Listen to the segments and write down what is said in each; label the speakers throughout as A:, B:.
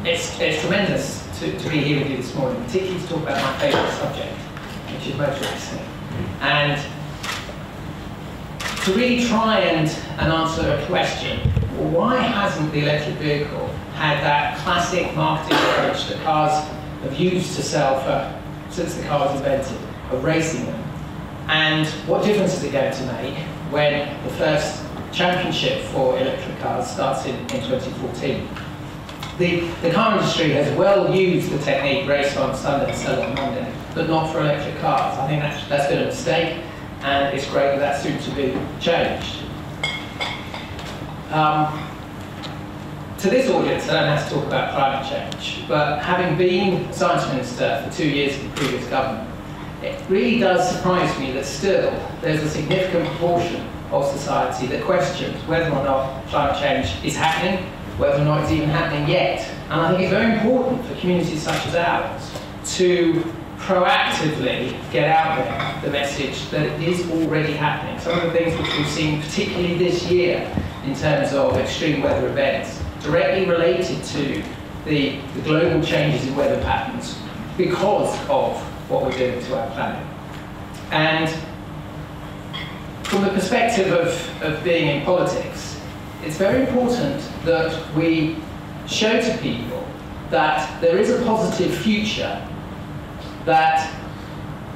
A: It's tremendous to be here with you this morning, particularly to talk about my favourite subject, which is motor racing. And to really try and answer a question, well, why hasn't the electric vehicle had that classic marketing approach that cars have used to sell since the car was invented, of racing them? And what difference is it going to make when the first championship for electric cars starts in 2014? The car industry has well used the technique race on Sunday and sell on Monday, but not for electric cars. I think that's been a mistake, and it's great that that's soon to be changed. To this audience, I don't have to talk about climate change, but having been Science Minister for 2 years in the previous government, it really does surprise me that still there's a significant proportion of society that questions whether or not climate change is happening, whether or not it's even happening yet. And I think it's very important for communities such as ours to proactively get out there the message that it is already happening. Some of the things which we've seen, particularly this year, in terms of extreme weather events, directly related to the global changes in weather patterns because of what we're doing to our planet. And from the perspective of being in politics, it's very important that we show to people that there is a positive future, that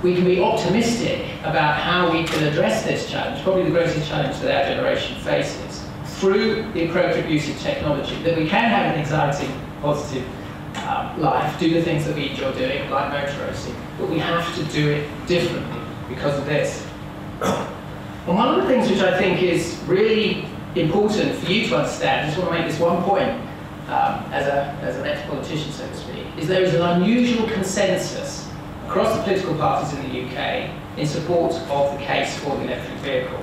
A: we can be optimistic about how we can address this challenge, probably the greatest challenge that our generation faces, through the appropriate use of technology, that we can have an exciting, positive life, do the things that we enjoy doing, like motor racing, but we have to do it differently because of this. And one of the things which I think is really important for you to understand, I just want to make this one point as an ex-politician, so to speak, is there is an unusual consensus across the political parties in the UK in support of the case for the electric vehicle.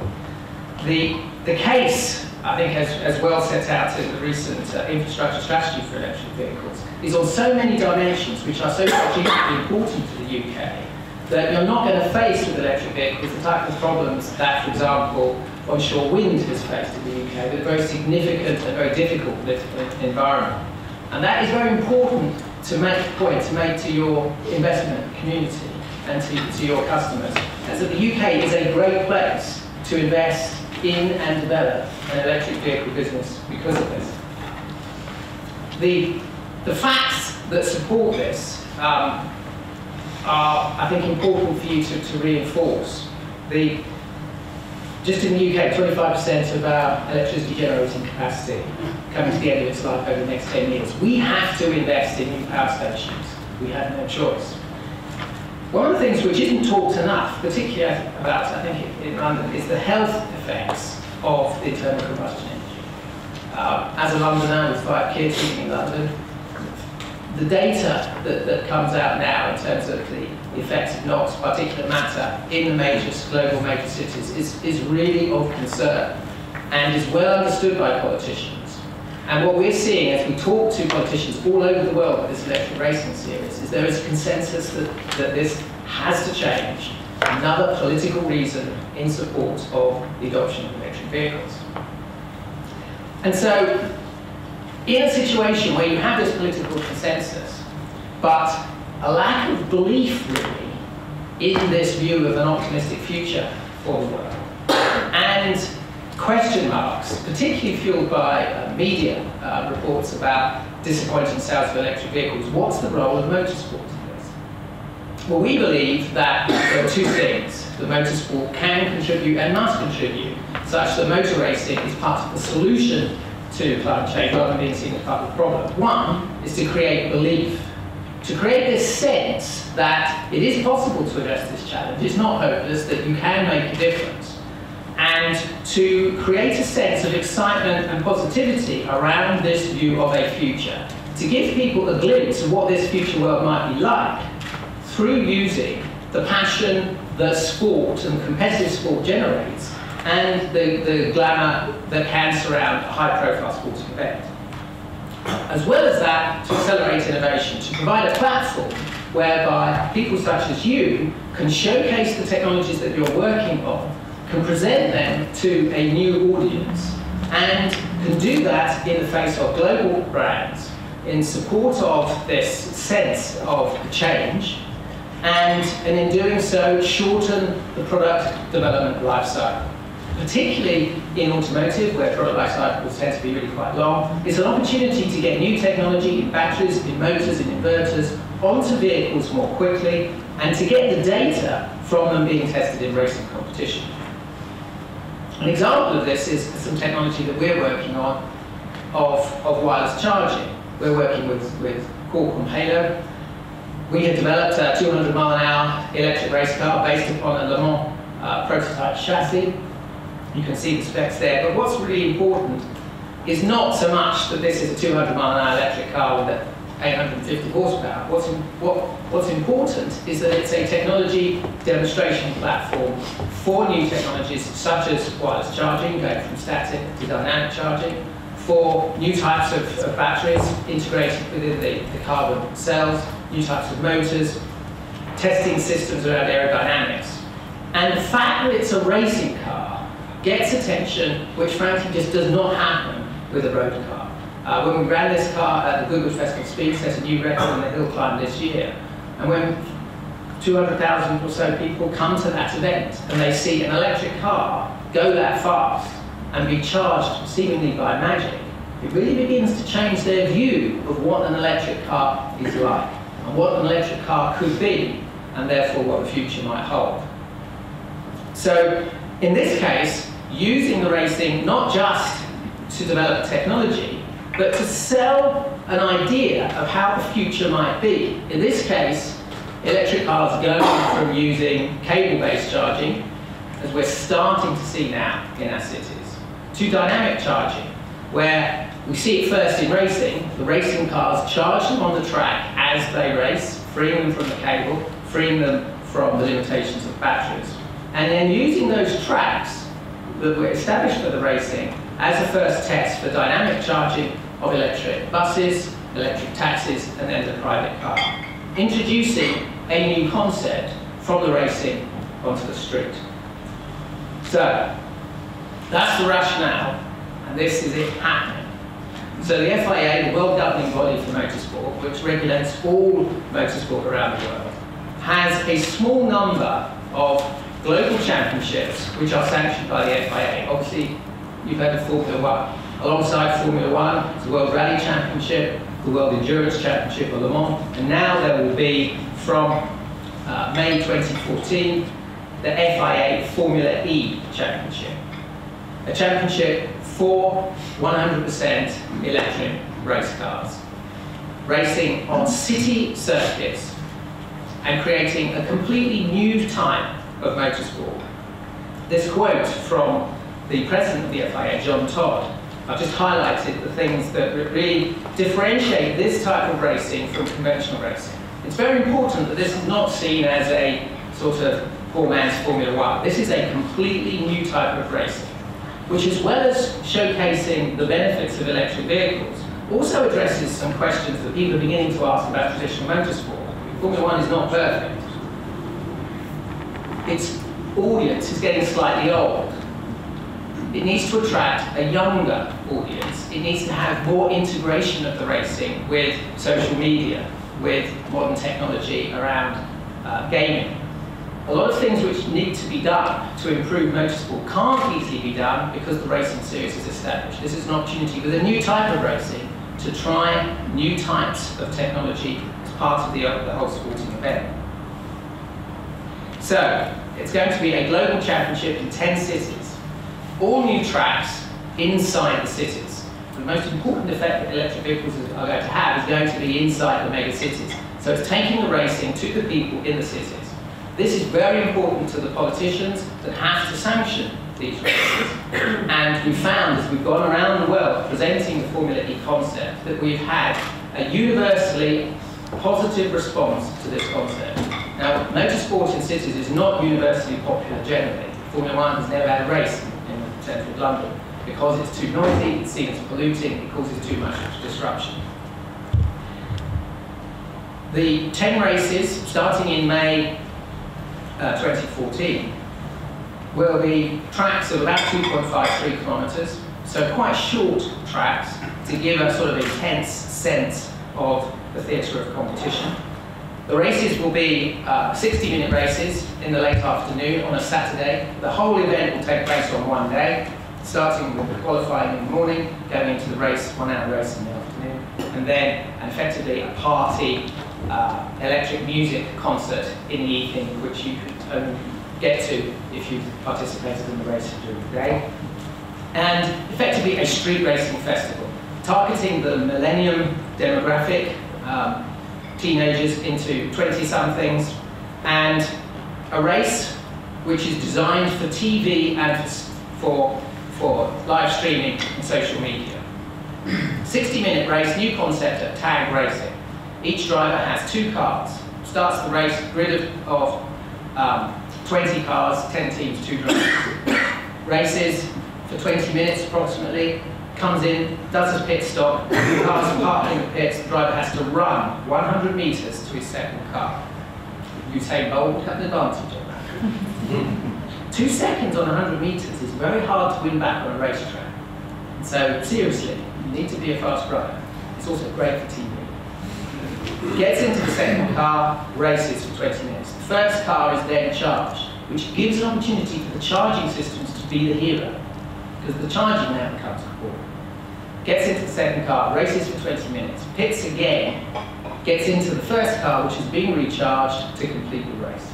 A: The case, I think, as well set out in the recent infrastructure strategy for electric vehicles, is on so many dimensions which are so strategically important to the UK that you're not going to face with electric vehicles the type of problems that, for example, onshore wind has faced in the UK, with a very significant and very difficult political environment. And that is very important to make a point, to make to your investment community and to your customers, as that the UK is a great place to invest in and develop an electric vehicle business because of this. The facts that support this are, I think, important for you to reinforce. Just in the UK, 25% of our electricity generating capacity coming to the end of its life over the next 10 years. We have to invest in new power stations. We have no choice. One of the things which isn't talked enough, particularly about, I think, in London, is the health effects of the internal combustion engine. As a Londoner with 5 kids living in London, the data that comes out now in terms of the effects of NOx particulate matter in the global major cities is really of concern and is well understood by politicians. And what we're seeing as we talk to politicians all over the world with this electric racing series is there is a consensus that this has to change. Another political reason in support of the adoption of electric vehicles. And so, in a situation where you have this political consensus, but a lack of belief, really, in this view of an optimistic future for the world, and question marks, particularly fueled by media reports about disappointing sales of electric vehicles, what's the role of motorsport in this? Well, we believe that there are 2 things that motorsport can contribute and must contribute, such that motor racing is part of the solution to climate change rather than being seen as part of the problem. One is to create belief, to create this sense that it is possible to address this challenge, it's not hopeless, that you can make a difference, and to create a sense of excitement and positivity around this view of a future, to give people a glimpse of what this future world might be like through using the passion that sport and competitive sport generates and the glamour that can surround a high-profile sporting event. As well as that, to accelerate innovation, to provide a platform whereby people such as you can showcase the technologies that you're working on, can present them to a new audience, and can do that in the face of global brands in support of this sense of change, and in doing so, shorten the product development life cycle. Particularly in automotive, where product life cycles tend to be really quite long, it's an opportunity to get new technology in batteries, in motors, in inverters, onto vehicles more quickly, and to get the data from them being tested in racing competition. An example of this is some technology that we're working on of wireless charging. We're working with Qualcom Halo. We have developed a 200-mile-an-hour electric race car based upon a Le Mans prototype chassis. You can see the specs there, but what's really important is not so much that this is a 200-mile-an-hour electric car with 850 horsepower. What's important is that it's a technology demonstration platform for new technologies such as wireless charging, going from static to dynamic charging, for new types of batteries integrated within the carbon cells, new types of motors, testing systems around aerodynamics. And the fact that it's a racing car gets attention which frankly just does not happen with a road car. When we ran this car at the Goodwood Festival Speed, set a new record on the hill climb this year, and when 200,000 or so people come to that event and they see an electric car go that fast and be charged seemingly by magic, it really begins to change their view of what an electric car is like, and what an electric car could be, and therefore what the future might hold. So, in this case, using the racing not just to develop technology, but to sell an idea of how the future might be. In this case, electric cars going from using cable-based charging, as we're starting to see now in our cities, to dynamic charging, where we see it first in racing. The racing cars charge them on the track as they race, freeing them from the cable, freeing them from the limitations of batteries. And then using those tracks that were established for the racing as a first test for dynamic charging of electric buses, electric taxis, and then the private car. Introducing a new concept from the racing onto the street. So, that's the rationale, and this is it happening. So the FIA, the world governing body for motorsport, which regulates all motorsport around the world, has a small number of global championships which are sanctioned by the FIA. Obviously, you've heard of Formula One. Alongside Formula One, it's the World Rally Championship, the World Endurance Championship of Le Mans, and now there will be, from May 2014, the FIA Formula E Championship. A championship for 100% electric race cars, racing on city circuits and creating a completely new type of motorsport. This quote from the president of the FIA, John Todd, I've just highlighted the things that really differentiate this type of racing from conventional racing. It's very important that this is not seen as a sort of poor man's Formula One. This is a completely new type of racing, which, as well as showcasing the benefits of electric vehicles, also addresses some questions that people are beginning to ask about traditional motorsport. Formula One is not perfect. Its audience is getting slightly old. It needs to attract a younger audience. It needs to have more integration of the racing with social media, with modern technology around gaming. A lot of things which need to be done to improve motorsport can't easily be done because the racing series is established. This is an opportunity with a new type of racing to try new types of technology as part of the whole sporting event. So, it's going to be a global championship in 10 cities. All new tracks inside the cities. The most important effect that electric vehicles are going to have is going to be inside the mega cities. So it's taking the racing to the people in the cities. This is very important to the politicians that have to sanction these races. And we found, as we've gone around the world presenting the Formula E concept, that we've had a universally positive response to this concept. Now, motorsport in cities is not universally popular generally. Formula One has never had a race in the centre of London because it's too noisy, it's seen as polluting, it causes too much disruption. The 10 races, starting in May 2014, will be tracks of about 2.53 kilometres, so quite short tracks to give a sort of intense sense of the theatre of competition. The races will be 60-minute races in the late afternoon on a Saturday. The whole event will take place on one day, starting with the qualifying in the morning, going into the race, 1 hour race in the afternoon, and then effectively a party electric music concert in the evening, which you could only get to if you participated in the race during the day. And effectively a street racing festival, targeting the millennium demographic, teenagers into 20-somethings, and a race which is designed for TV and for live streaming and social media. 60-minute race, new concept of tag racing. Each driver has 2 cars, starts the race, grid of 20 cars, 10 teams, 2 drivers. Races for 20 minutes approximately, comes in, does his pit stop, the cars are parked in the pits, the driver has to run 100 metres to his second car. Usain Bolt would have an advantage on that. 2 seconds on 100 metres is very hard to win back on a racetrack. So seriously, you need to be a fast rider. It's also great for TV. Gets into the second car, races for 20 minutes. The first car is then charged, which gives an opportunity for the charging systems to be the hero, because the charging now becomes important. Gets into the second car, races for 20 minutes, pits again, gets into the first car, which is being recharged to complete the race.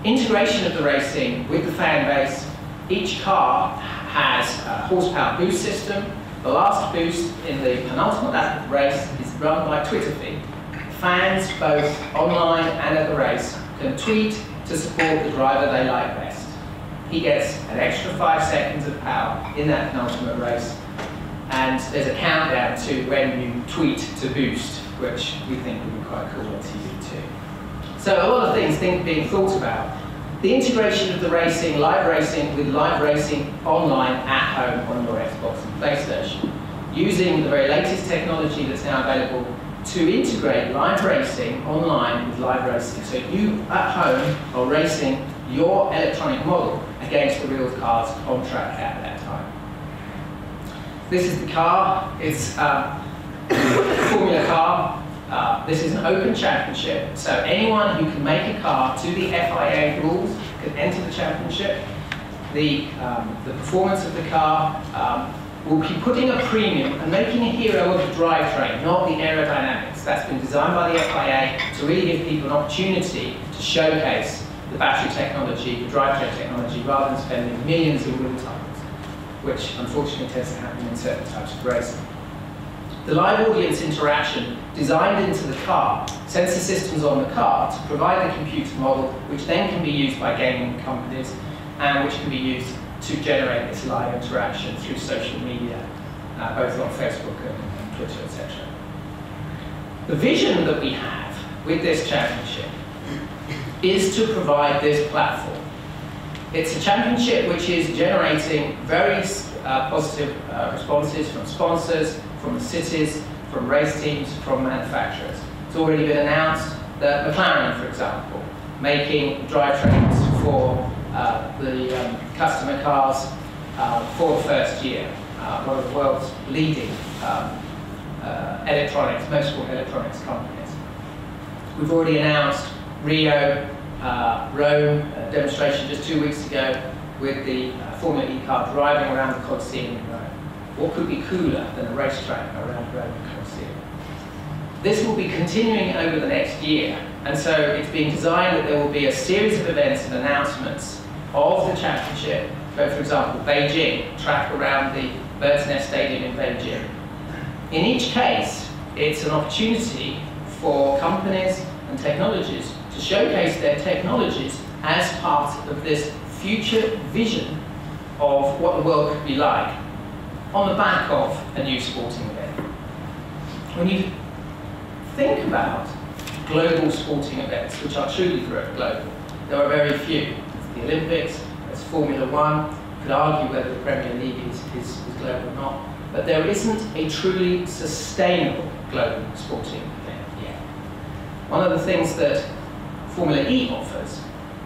A: Integration of the racing with the fan base. Each car has a horsepower boost system. The last boost in the penultimate lap of the race is run by Twitter feed. Fans, both online and at the race, can tweet to support the driver they like best. He gets an extra 5 seconds of power in that penultimate race, and there's a countdown to when you tweet to boost, which we think would be quite cool on TV too. So a lot of things being thought about. The integration of the racing, live racing, with live racing online at home on your Xbox and PlayStation, using the very latest technology that's now available to integrate live racing online with live racing. So you at home are racing your electronic model against the real cars on track at that time. This is the car. It's a Formula car. This is an open championship, so anyone who can make a car to the FIA rules can enter the championship. The performance of the car will be putting a premium and making a hero of the drivetrain, not the aerodynamics. That's been designed by the FIA to really give people an opportunity to showcase the battery technology, the drivetrain technology, rather than spending millions in wheel times, which unfortunately tends to happen in certain types of racing. The live audience interaction designed into the car, sensor systems on the car to provide the computer model, which then can be used by gaming companies and which can be used to generate this live interaction through social media, both on Facebook and Twitter, etc. The vision that we have with this championship is to provide this platform. It's a championship which is generating very positive responses from sponsors, from the cities, from race teams, from manufacturers. It's already been announced that McLaren, for example, making drivetrains for the customer cars for the first year. One of the world's leading electronics, motorsport electronics companies. We've already announced Rio, Rome, a demonstration just 2 weeks ago with the Formula E car driving around the Colosseum in Rome. What could be cooler than a racetrack around Rome Colosseum? This will be continuing over the next year, and so it's being designed that there will be a series of events and announcements of the championship. So, for example, Beijing, track around the Bird's Nest Stadium in Beijing. In each case, it's an opportunity for companies and technologies to showcase their technologies as part of this future vision of what the world could be like on the back of a new sporting event. When you think about global sporting events, which are truly global, there are very few. It's the Olympics, there's Formula 1, you could argue whether the Premier League is global or not, but there isn't a truly sustainable global sporting event yet. One of the things that Formula E offers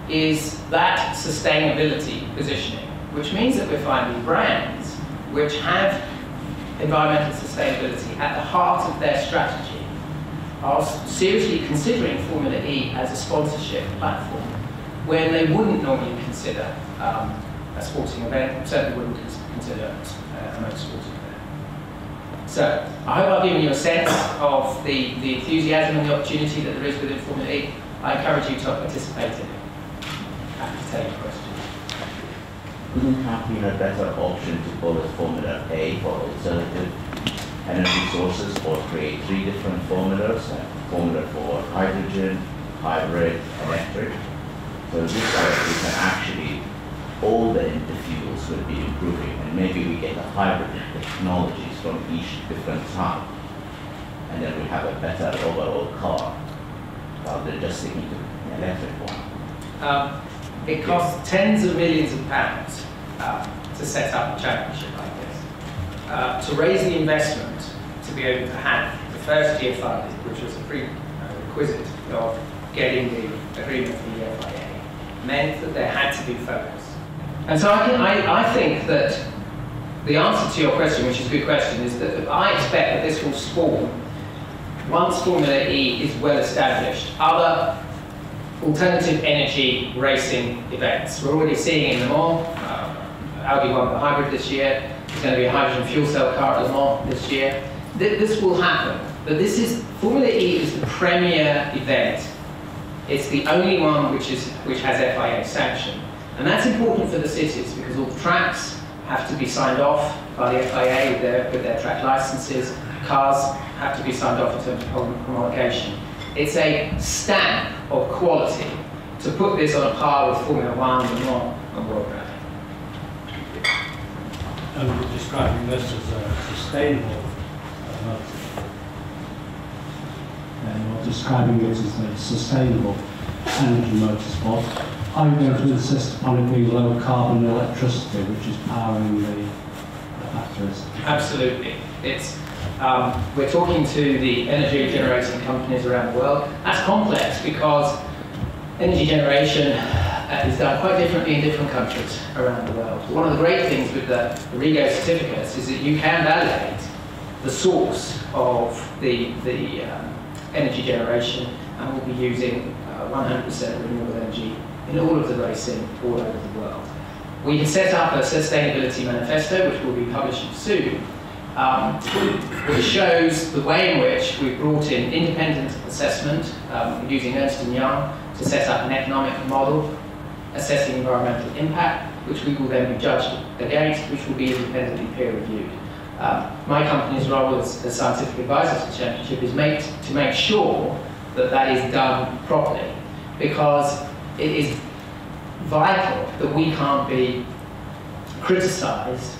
A: is that sustainability positioning, which means that we're finding brands which have environmental sustainability at the heart of their strategy are seriously considering Formula E as a sponsorship platform when they wouldn't normally consider a sporting event, certainly wouldn't consider a motorsport event. So, I hope I've given you a sense of the enthusiasm and the opportunity that there is within Formula E. I encourage you to participate in it. Happy to take your questions.
B: Wouldn't it have been a better option to call it Formula A for alternative energy sources, or create 3 different formulas, formula for hydrogen, hybrid, electric? So this way we can actually, all the fuels will be improving, and maybe we get a hybrid technologies from each different type, and then we have a better overall car, rather than just sticking to the electric one.
A: It costs tens of millions of pounds to set up a championship like this. To raise the investment to be able to have the first year funding, which was a prerequisite of getting the agreement from the FIA, meant that there had to be focus. And so I think that the answer to your question, which is a good question, is that I expect that this will spawn, once Formula E is well established, other alternative energy racing events. We're already seeing in Le Mans, Audi won the hybrid this year, there's going to be a hydrogen fuel cell car at Le Mans this year. This will happen, but Formula E is the premier event. It's the only one which has FIA sanction. And that's important for the cities because all the tracks have to be signed off by the FIA with their track licenses. Cars have to be signed off in terms of homologation. It's a stamp of quality to put this on a par with Formula 1, Le Mans, and World Rally.
C: And we're describing this as a sustainable
D: and you're describing it as a sustainable energy motorsport. Are you going to insist upon it being low carbon electricity, which is powering the factories?
A: Absolutely. We're talking to the energy generating companies around the world. That's complex because energy generation is done quite differently in different countries around the world. One of the great things with the REGO certificates is that you can validate the source of the energy generation, and we'll be using 100% renewable energy in all of the racing all over the world. We have set up a sustainability manifesto, which will be published soon, which shows the way in which we've brought in independent assessment using Ernst & Young to set up an economic model assessing environmental impact, which we will then be judged against, which will be independently peer-reviewed. My company's role as scientific advisor to the championship is to make sure that that is done properly, because it is vital that we can't be criticised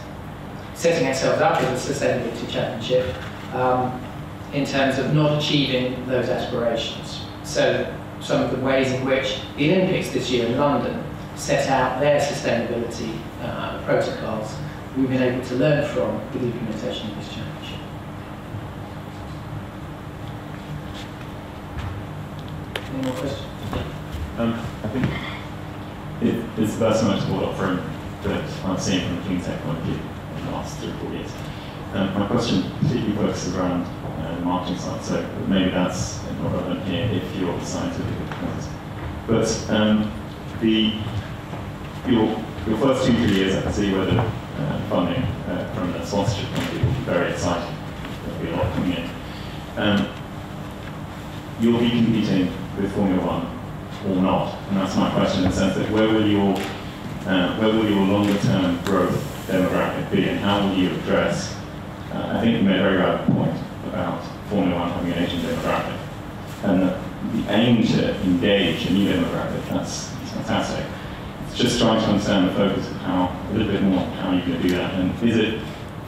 A: setting ourselves up as a sustainability championship in terms of not achieving those aspirations. So some of the ways in which the Olympics this year in London set out their sustainability protocols, we've been able to learn from with the implementation of this championship. Any more questions?
E: I think it's the first motorsport offering that I've seen from a clean tech point of view in the last 3 or 4 years. My question particularly focuses around the marketing side, so maybe that's not relevant here if you're the scientific advisor. But your first 2-3 years, I can see where the funding from the sponsorship point of view will be very exciting. There'll be a lot coming in. You'll be competing with Formula 1 or not, and that's my question in the sense that where will your longer-term growth demographic be, and how will you address? I think you made a very valid point about Formula 1 having an Asian demographic, and the aim to engage a new demographic. That's fantastic. It's just trying to understand the focus of a little bit more how you're going to do that, and is it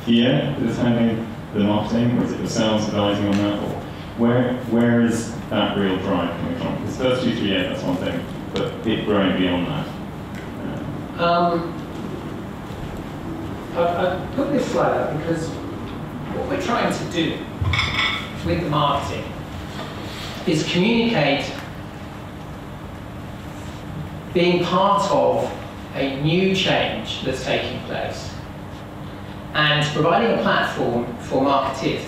E: FIA that is handling the marketing, or is it yourselves advising on that, or where is that real drive coming from? Because first 2-3 years, that's one thing, but it growing beyond that.
A: I've put this slide up because what we're trying to do with the marketing is communicate being part of a new change that's taking place. and providing a platform for marketeers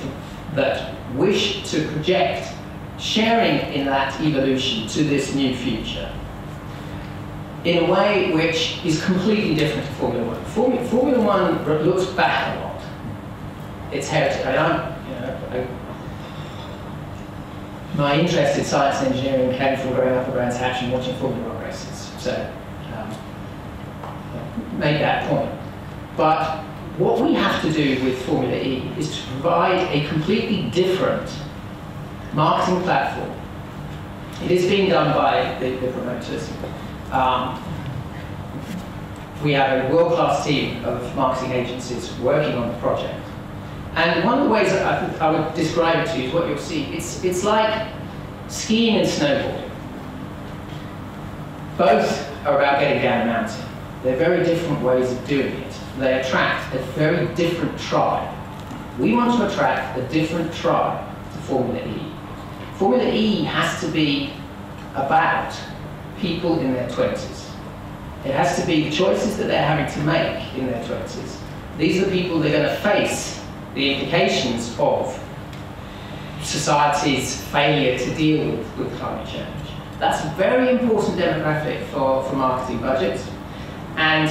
A: that wish to project sharing in that evolution to this new future in a way which is completely different to Formula One. Formula One looks back a lot. Its heritage. My interest in science and engineering came from growing up at Brands Hatch and watching Formula One races. So, make that point. But what we have to do with Formula E is to provide a completely different marketing platform. It is being done by the promoters. We have a world-class team of marketing agencies working on the project. And one of the ways that I would describe it to you is what you'll see. It's like skiing and snowboarding. Both are about getting down a mountain. They're very different ways of doing it. They attract a very different tribe. We want to attract a different tribe to Formula E. Formula E has to be about people in their 20s. It has to be the choices that they're having to make in their 20s. These are the people that are going to face the implications of society's failure to deal with climate change. That's a very important demographic for marketing budgets. And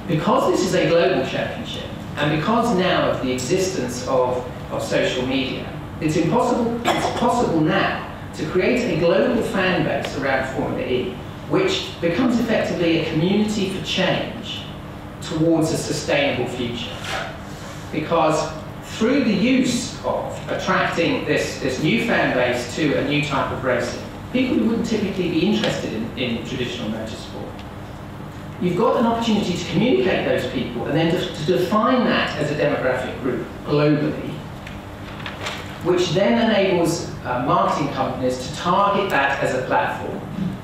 A: because this is a global championship, and because now of the existence of social media, it's possible now to create a global fan base around Formula E, which becomes effectively a community for change towards a sustainable future. Because through the use of attracting this new fan base to a new type of racing, people who wouldn't typically be interested in traditional motorsport, you've got an opportunity to communicate those people and then to define that as a demographic group globally, which then enables marketing companies to target that as a platform.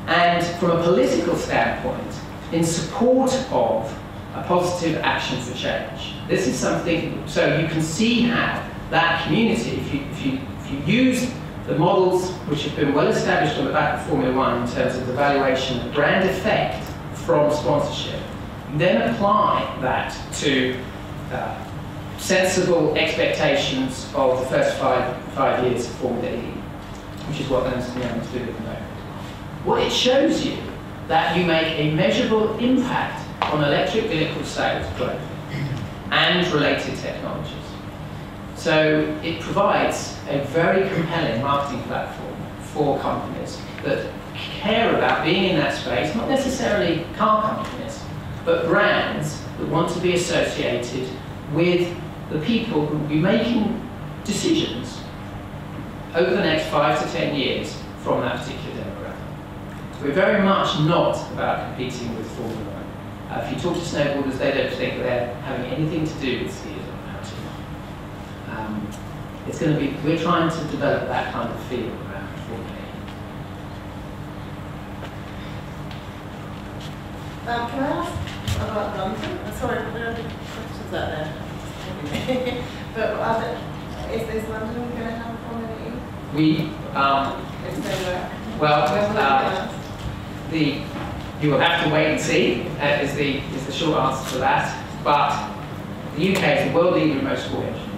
A: And from a political standpoint, in support of a positive action for change. This is something, so you can see how that community, if you use the models which have been well established on the back of Formula One in terms of the valuation of brand effect from sponsorship, then apply that to sensible expectations of the first five years of Formula E, which is what Ernst & Young is doing at the moment. What it shows you that you make a measurable impact on electric vehicle sales globally and related technologies. So it provides a very compelling marketing platform for companies that care about being in that space, not necessarily car companies, but brands that want to be associated with the people who will be making decisions over the next 5 to 10 years from that particular demographic. We're very much not about competing with Formula One. If you talk to snowboarders, they don't think they're having anything to do with skiers on the mountain. It's going to be, we're trying to develop that kind of feel around Formula E.
F: Can I ask about London? Sorry, there are questions out there. But is London going to have a Formula E?
A: We, you will have to wait and see, is the short answer to that. But the UK is a world leader in motorsport engineering.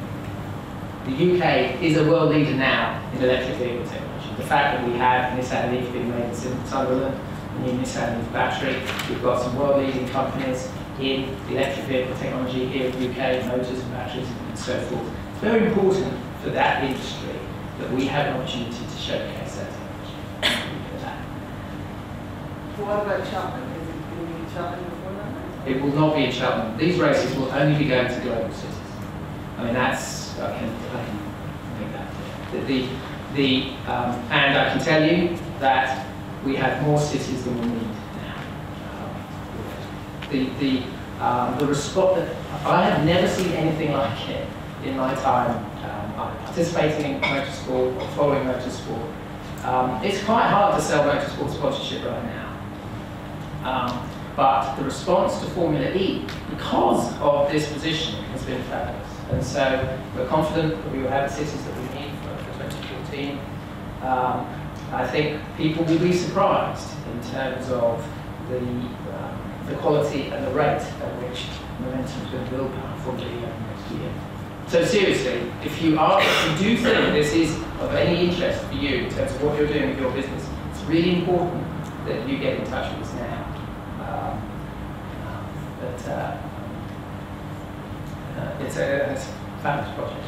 A: The UK is a world leader now in electric vehicle technology. The fact that we have Nissan Leaf being made in Sunderland, the new Nissan Leaf battery, we've got some world leading companies in the electric vehicle technology here in the UK, motors and batteries and so forth. It's very important for that industry that we have an opportunity to showcase that technology.
F: What about Cheltenham? Is it going to be Cheltenham before that?
A: It will not be in Cheltenham. These races will only be going to global cities. I mean, that's, I can make that clear. And I can tell you that we have more cities than we need now. The response, I have never seen anything like it in my time participating in motorsport or following motorsport. It's quite hard to sell motorsport sponsorship right now. But the response to Formula E, because of this positioning, has been fabulous. And so we're confident that we will have the cities that we need for 2014. I think people will be surprised in terms of the quality and the rate at which momentum is going to build power Formula E next year. So seriously, if you do think this is of any interest for you in terms of what you're doing with your business, it's really important that you get in touch with us now. It's a fabulous project.